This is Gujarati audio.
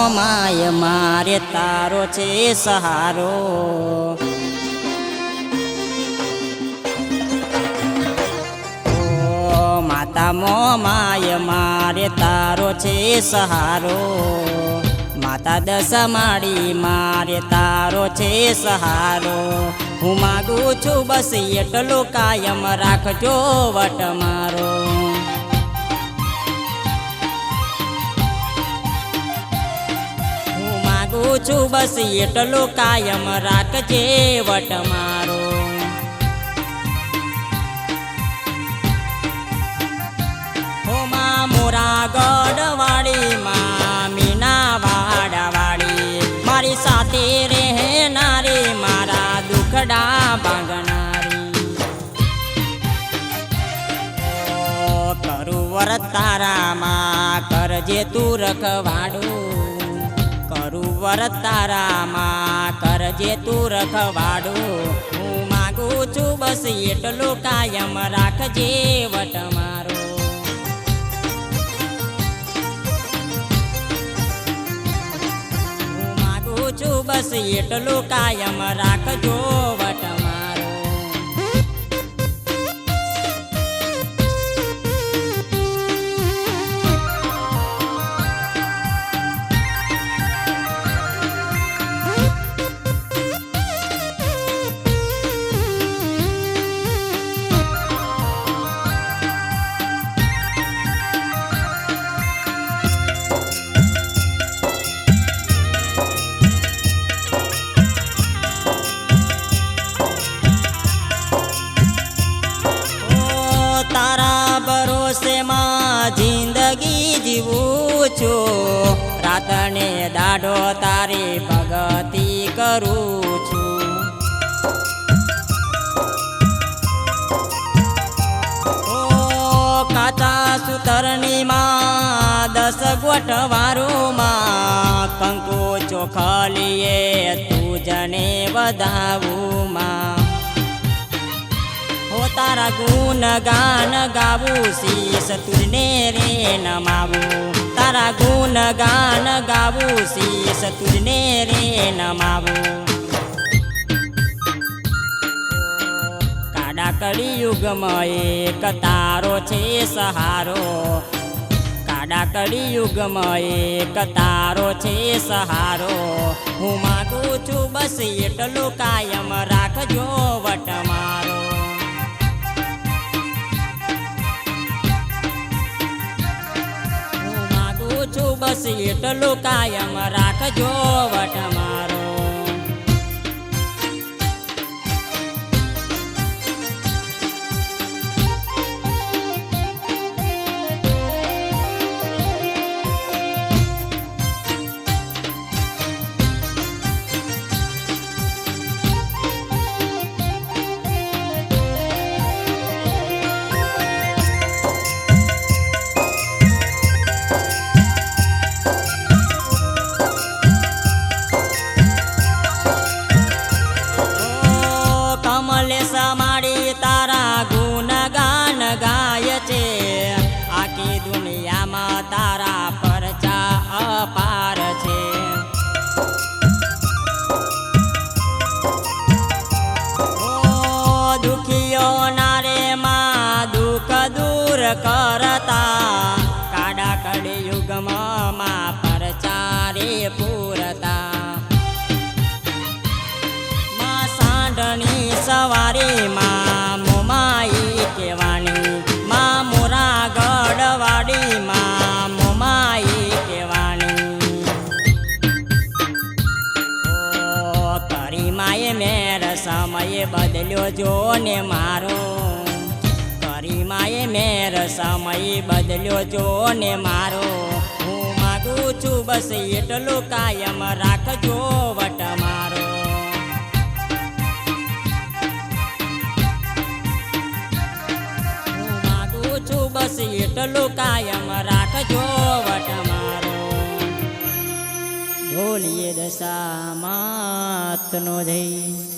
માય મારે તારો છે સહારો માતા માય મારે તારો છે સહારો માતા દશમાળી મારે તારો છે સહારો હું માગું છું બસ એટલો કાયમ રાખજો વટ મારો હું માગું છું બસ એટલો કાયમ રાખજે વટ મારો હો માં મોરા ગઢવાળી માં મીના વાડાવાળી મારી સાથે રહેનારી મારા દુખડા ભાંગનારી કરું વરત તારામાં કરજે તું રખવાડું કરું વરત તારામાં કરજે તું રખવાડું હું માગું છું બસ એટલો કાયમ રાખજે વટ મારો હું માગું છું બસ એટલો કાયમ રાખજો વટ મારો તારા ભરોસે માં જિંદગી જીવું છું રાત ને દાડો તારી ભગતિ કરું છું ઓ કાચા સુતરની માં 10 ગોઠવારું માં કંકુ ચોખલીએ તું જને વધાવું માં તારા ગુણ ગાન ગાવું શીશ તુજને રે નમાવું તારા ગુણ ગાન ગાવું શીશ તુજને રે નમાવું કાડા કળી યુગમાં એક તારો છે સહારો કાડા કળી યુગમાં એક તારો છે સહારો હું માગું છું બસ એટલો કાયમ રાખજો વટ મારો છું બસ એટલો કાયમ રાખજો વટ મારો માડી તારા ગુણ ગાન ગાય છે આખી દુનિયામાં તારા પરચા અપાર છે ઓ દુખીઓ નારે માં દુઃખ દૂર કરતા કાડા કડી યુગમાં પરચારે પૂરતા સવારી માં મોમાઈ કેવાની માં મોરા ગઢવાડી માં મોમાઈ કેવાની ઓ કરી માએ મેર સમયે બદલ્યો જો ને મારો કરી માએ મેર સમયે બદલ્યો જો ને મારો હું માગું છું બસ એટલો કાયમ રાખજો વટ મારો બસ એટલો કાયમ રાખજો વટ મારો બોલીએ દશા માતનો જય